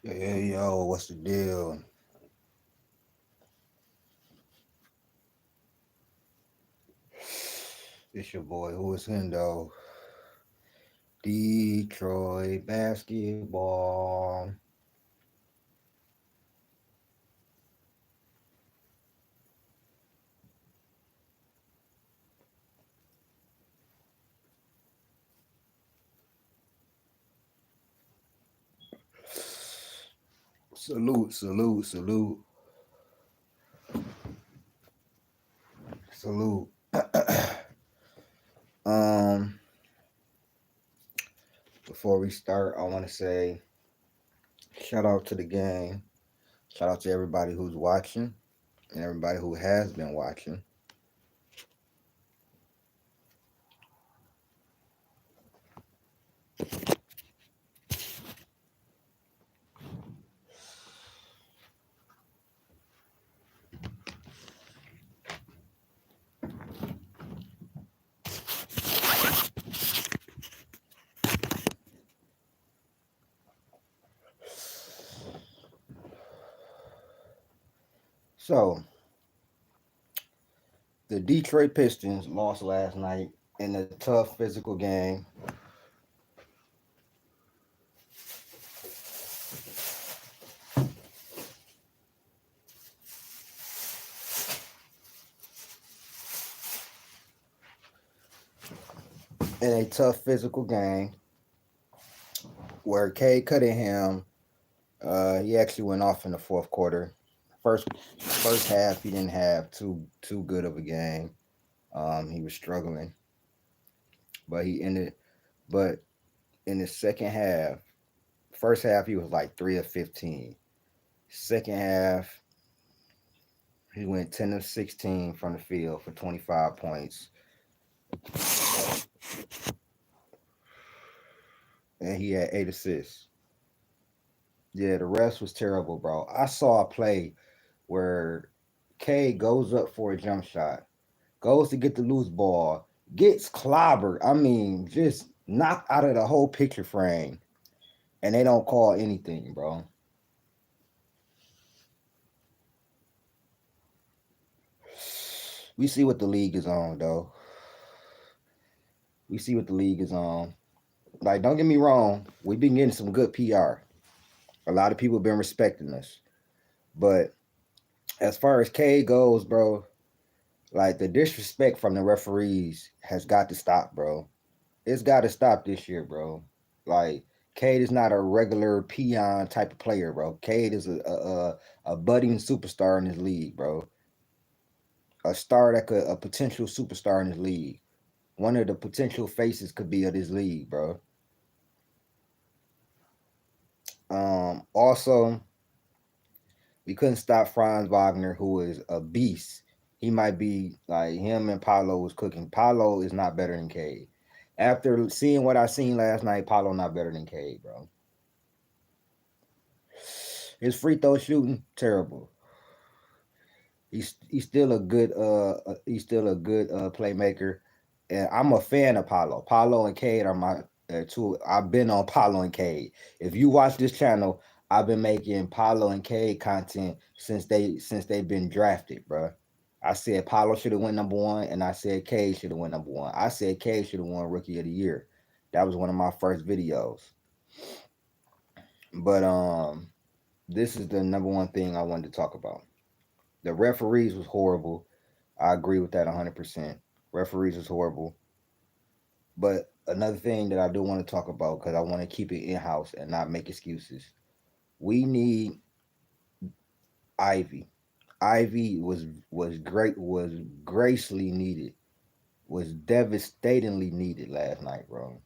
Yeah, yo, what's the deal? It's your boy, who is Hendo. Detroit basketball. Salute, salute, salute, salute. um, Before we start, I want to say shout out to the game. Shout out to everybody who's watching and everybody who has been watching. So, the Detroit Pistons lost last night in a tough physical game. In a tough physical game where Cade Cunningham, he actually went off in the fourth quarter. First half, he didn't have too good of a game. He was struggling, but he ended. But in the second half, first half he was like 3 of 15. Second half, he went 10 of 16 from the field for 25 points, and he had 8 assists. Yeah, the rest was terrible, bro. I saw a play where K goes up for a jump shot, goes to get the loose ball, gets clobbered. I mean, just knocked out of the whole picture frame, and they don't call anything, bro. We see what the league is on, though. We see what the league is on. Like, don't get me wrong, we've been getting some good PR. A lot of people have been respecting us. But as far as K goes, bro, like the disrespect from the referees has got to stop, bro. It's got to stop this year, bro. Like Cade is not a regular peon type of player, bro. Cade is a budding superstar in this league, bro. A star that could a potential superstar in this league. One of the potential faces could be of this league, bro. Also, we couldn't stop Franz Wagner, who is a beast. He might be like him and Paulo was cooking. Paulo is not better than Cade. After seeing what I seen last night, Paulo not better than Cade, bro. His free throw shooting terrible. He's still a good playmaker, and I'm a fan of Paulo. Paulo and Cade are my two. I've been on Paulo and Cade. If you watch this channel, I've been making Paulo and Cade content since they've been drafted, bro. I said Paulo should have went number one, and I said Cade should have went number one. I said Cade should have won Rookie of the Year. That was one of my first videos. But this is the number one thing I wanted to talk about. The referees was horrible. I agree with that 100%. Referees was horrible. But another thing that I do want to talk about because I want to keep it in house and not make excuses. We need Ivy. Ivy was great. Was gracefully needed. Was devastatingly needed last night, bro.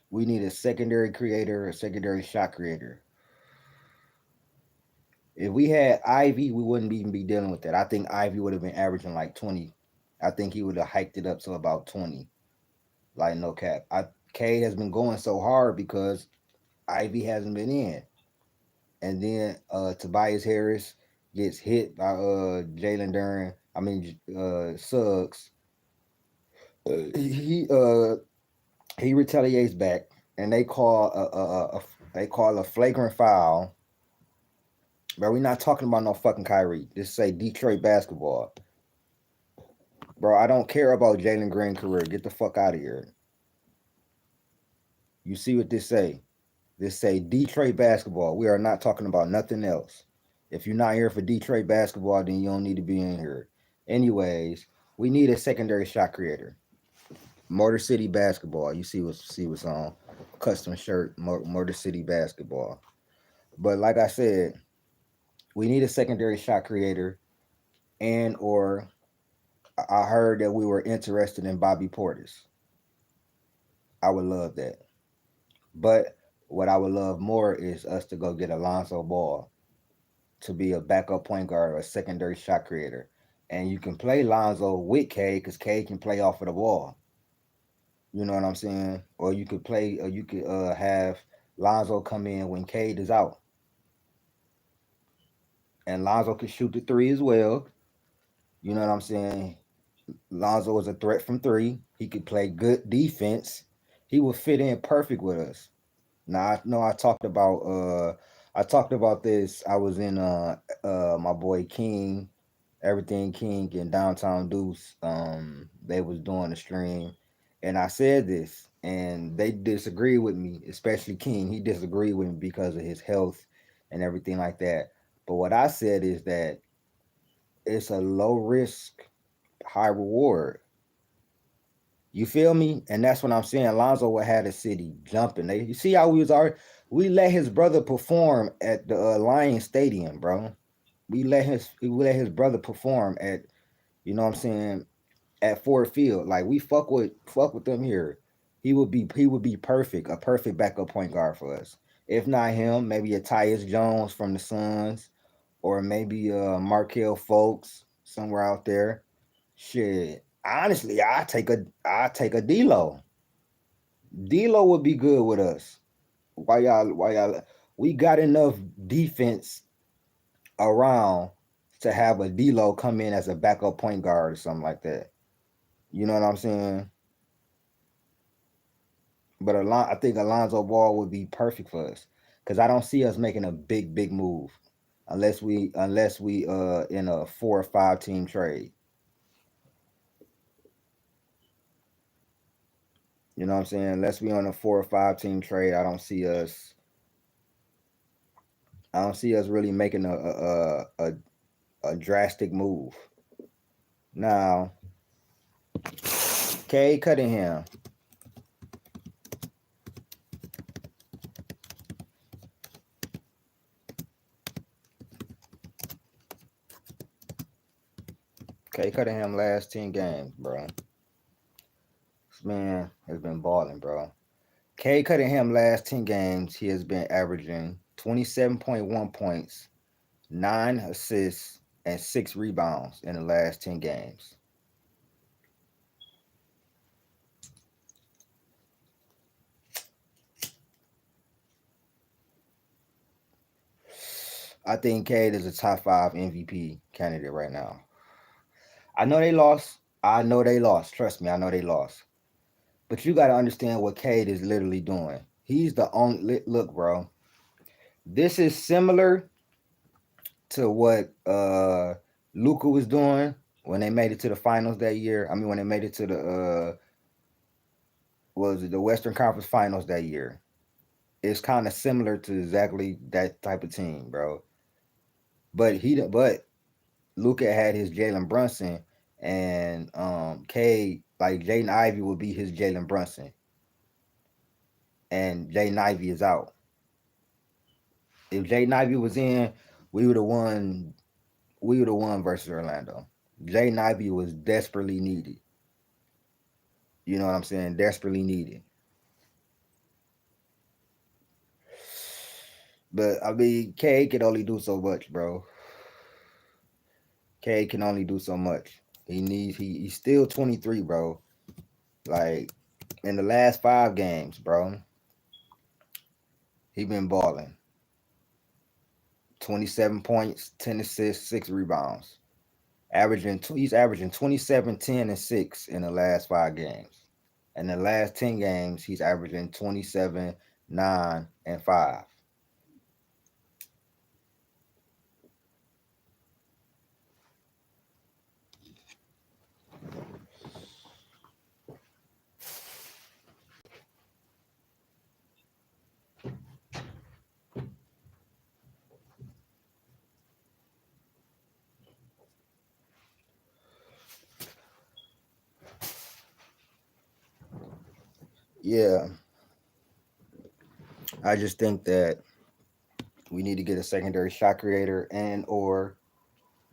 We need a secondary creator, a secondary shot creator. If we had Ivy, we wouldn't even be dealing with that. I think Ivy would have been averaging like 20. I think he would have hiked it up to about 20. Like no cap. Cade has been going so hard because Ivy hasn't been in. And then Tobias Harris gets hit by Jalen Duran. I mean Suggs. He retaliates back. and they call a flagrant foul. Bro, we not talking about no fucking Kyrie. This say Detroit basketball. Bro, I don't care about Jalen Green career. Get the fuck out of here. You see what this say? This say Detroit basketball. We are not talking about nothing else. If you're not here for Detroit basketball, then you don't need to be in here. Anyways, we need a secondary shot creator. Motor City basketball. You see what's on custom shirt. Motor City basketball. But like I said, we need a secondary shot creator, and or I heard that we were interested in Bobby Portis. I would love that. But what I would love more is us to go get Alonzo Ball to be a backup point guard or a secondary shot creator. And you can play Lonzo with Cade because Cade can play off of the ball. You know what I'm saying? Or you could play, or you could have Lonzo come in when Cade is out. And Lonzo can shoot the three as well. You know what I'm saying? Lonzo is a threat from three. He could play good defense. He would fit in perfect with us. Now I know I talked about this. I was in my boy King, Everything King in Downtown Deuce. They was doing a stream, and I said this, and they disagreed with me, especially King. He disagreed with me because of his health and everything like that. But what I said is that it's a low risk, high reward. You feel me? And that's what I'm saying. Lonzo would have the city jumping. You see how we let his brother perform at the Lions Stadium, bro. We let his brother perform at, you know what I'm saying, at Ford Field. Like we fuck with them here. He would be perfect, a perfect backup point guard for us. If not him, maybe a Tyus Jones from the Suns, or maybe Markel Folks somewhere out there. Shit. Honestly, I take a D'Lo. D'Lo would be good with us. Why y'all we got enough defense around to have a D'Lo come in as a backup point guard or something like that. You know what I'm saying? But I think Alonzo Ball would be perfect for us because I don't see us making a big move unless we in a 4 or 5 team trade. You know what I'm saying? Unless we on a 4 or 5 team trade, I don't see us really making a drastic move. Now, Cade Cunningham. Cade Cunningham last 10 games, bro. This man has been balling, bro. Cade Cunningham last 10 games, he has been averaging 27.1 points, 9 assists, and 6 rebounds in the last 10 games. I think Cade is a top 5 MVP candidate right now. I know they lost. I know they lost. Trust me, I know they lost. But you got to understand what Cade is literally doing. He's the only look, bro. This is similar to what Luka was doing when they made it to the finals that year. I mean, when they made it to the was it the Western Conference Finals that year. It's kind of similar to exactly that type of team, bro. But Luka had his Jalen Brunson, and Cade, like Jaden Ivey would be his Jalen Brunson, and Jaden Ivey is out. If Jaden Ivey was in, we would have won. We would have won versus Orlando. Jaden Ivey was desperately needed. You know what I'm saying? Desperately needed. But I mean, Cade can only do so much, bro. Cade can only do so much. He's still 23, bro. Like in the last 5 games, bro, he been balling. 27 points, 10 assists, 6 rebounds. He's averaging 27, 10, and 6 in the last 5 games. In the last 10 games, he's averaging 27, 9, and 5. Yeah, I just think that we need to get a secondary shot creator and or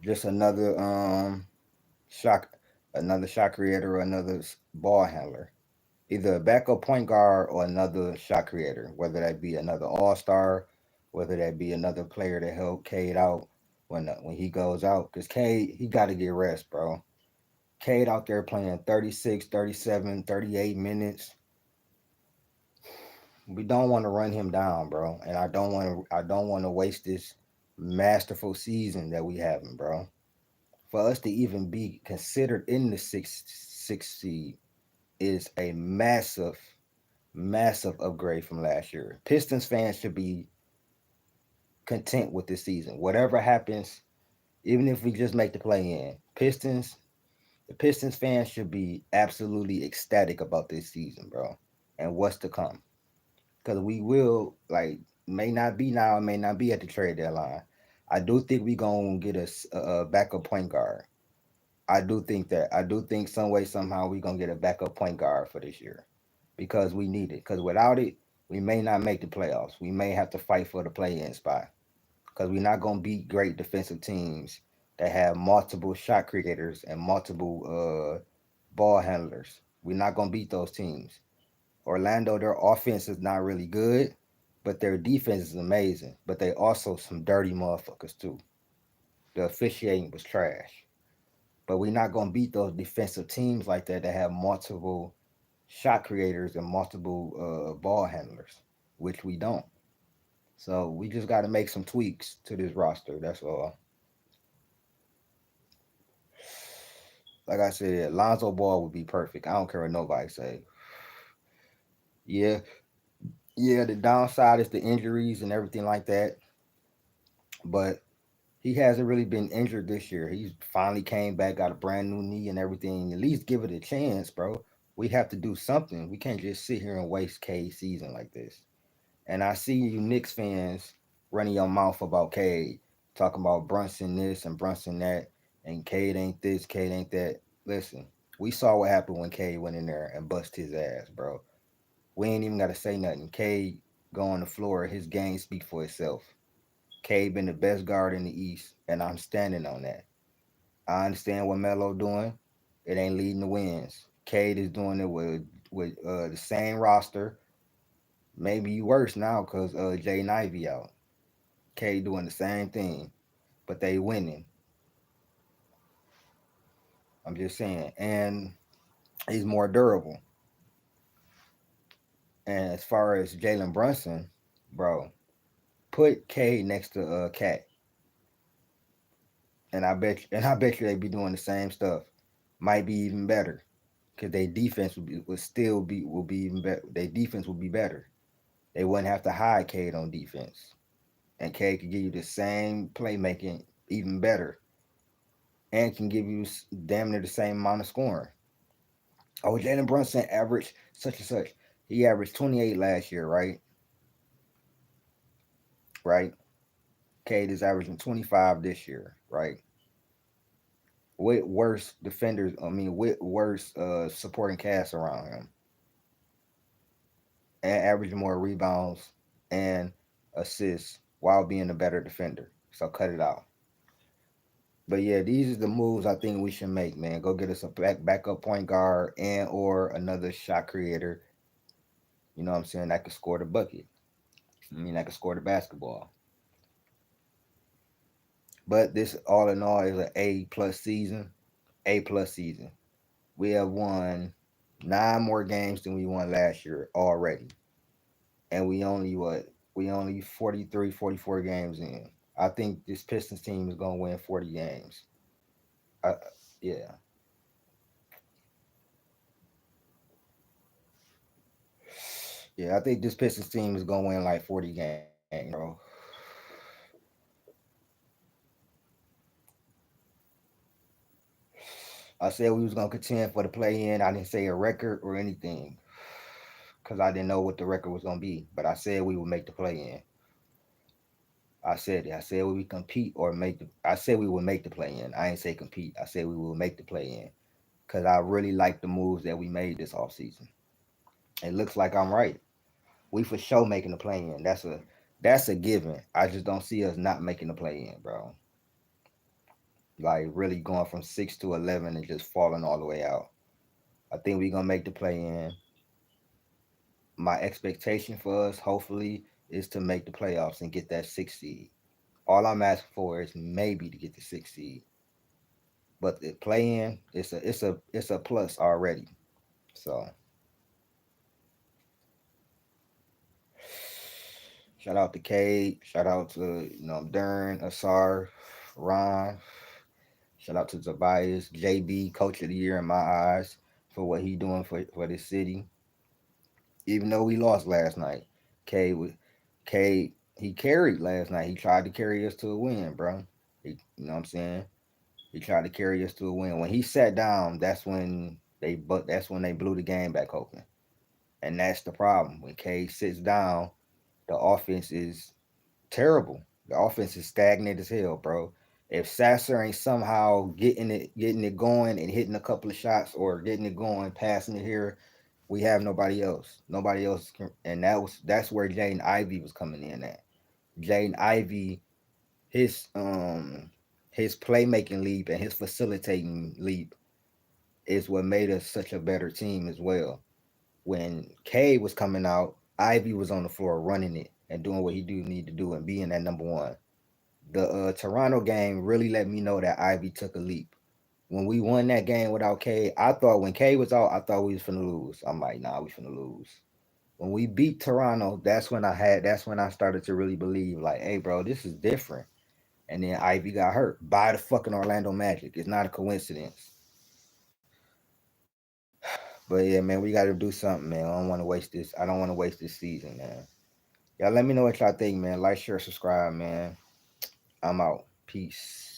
just shot another shot creator or another ball handler. Either a backup point guard or another shot creator, whether that be another all star, whether that be another player to help Cade out when he goes out. Because Cade, he got to get rest, bro. Cade out there playing 36, 37, 38 minutes. We don't want to run him down, bro. And I don't want to waste this masterful season that we having, bro. For us to even be considered in the sixth seed is a massive upgrade from last year. Pistons fans should be content with this season. Whatever happens, even if we just make the play in, the Pistons fans should be absolutely ecstatic about this season, bro, and what's to come. Because we will, like, may not be now, may not be at the trade deadline. I do think we gonna get a backup point guard. I do think that. I do think some way somehow we gonna get a backup point guard for this year because we need it. Because without it, we may not make the playoffs. We may have to fight for the play-in spot because we're not gonna beat great defensive teams that have multiple shot creators and multiple ball handlers. We're not gonna beat those teams. Orlando, their offense is not really good, but their defense is amazing. But they also some dirty motherfuckers too. The officiating was trash. But we're not gonna beat those defensive teams like that have multiple shot creators and multiple ball handlers, which we don't. So we just got to make some tweaks to this roster. That's all. Like I said, Lonzo Ball would be perfect. I don't care what nobody say. Yeah, yeah. The downside is the injuries and everything like that. But he hasn't really been injured this year. He's finally came back, got a brand new knee and everything. At least give it a chance, bro. We have to do something. We can't just sit here and waste Cade's season like this. And I see you Knicks fans running your mouth about Cade, talking about Brunson this and Brunson that, and Cade ain't this, Cade ain't that. Listen, we saw what happened when Cade went in there and bust his ass, bro. We ain't even got to say nothing. Cade go on the floor, his game speak for itself. Cade been the best guard in the East, and I'm standing on that. I understand what Melo doing. It ain't leading the wins. Cade is doing it with the same roster, maybe worse now because Jay Ivy out. Cade doing the same thing, but they winning. I'm just saying, and he's more durable. And as far as Jalen Brunson, bro, put Cade next to Cat, and I bet you they be doing the same stuff. Might be even better because their defense will be even better. Their defense will be better. They wouldn't have to hide Cade on defense, and Cade could give you the same playmaking even better, and can give you damn near the same amount of scoring. Oh, Jalen Brunson averaged such and such. He averaged 28 last year, right? Right. Cade is averaging 25 this year, right? With worse defenders, I mean, with worse supporting cast around him, and averaging more rebounds and assists while being a better defender. So cut it out. But yeah, these are the moves I think we should make, man. Go get us a backup point guard and or another shot creator. You know what I'm saying? That could score the bucket. I mean, that could score the basketball. But this, all in all, is an A plus season. A plus season. We have won 9 more games than we won last year already, and we only 43, 44 games in. I think this Pistons team is gonna win 40 games. I, yeah, Yeah, I think this Pistons team is gonna win like 40 games, bro. I said we was gonna contend for the play in. I didn't say a record or anything because I didn't know what the record was gonna be. But I said we would make the play in. I said it. I said we would compete or make the. I said we would make the play in. I ain't say compete. I said we will make the play in because I really like the moves that we made this offseason. It looks like I'm right. We for sure making the play in. That's a given. I just don't see us not making the play in, bro. Like really going from 6 to 11 and just falling all the way out. I think we gonna make the play in. My expectation for us, hopefully, is to make the playoffs and get that 6 seed. All I'm asking for is maybe to get the 6 seed, but the play in, it's a plus already. So shout out to Cade, shout out to Darren, Asar, Ron, shout out to Tobias, JB, Coach of the Year in my eyes for what he doing for this city. Even though we lost last night, Cade was Cade. He carried last night. He tried to carry us to a win, bro. You know what I'm saying? He tried to carry us to a win. When he sat down, that's when they blew the game back open. And that's the problem. When Cade sits down, the offense is terrible. The offense is stagnant as hell, bro. If Sasser ain't somehow getting it going and hitting a couple of shots or getting it going, passing it here, we have nobody else. Nobody else can, and that's where Jaden Ivey was coming in at. Jaden Ivey, his his playmaking leap and his facilitating leap is what made us such a better team as well. When K was coming out, Ivy was on the floor running it and doing what he do need to do and being that number one. The Toronto game really let me know that Ivy took a leap. When we won that game without K, I thought when K was out, I thought we was finna lose. I'm like, nah, we finna lose. When we beat Toronto, that's when I started to really believe, like, hey, bro, this is different. And then Ivy got hurt by the fucking Orlando Magic. It's not a coincidence. But yeah, man, we got to do something, man. I don't want to waste this. I don't want to waste this season, man. Y'all let me know what y'all think, man. Like, share, subscribe, man. I'm out. Peace.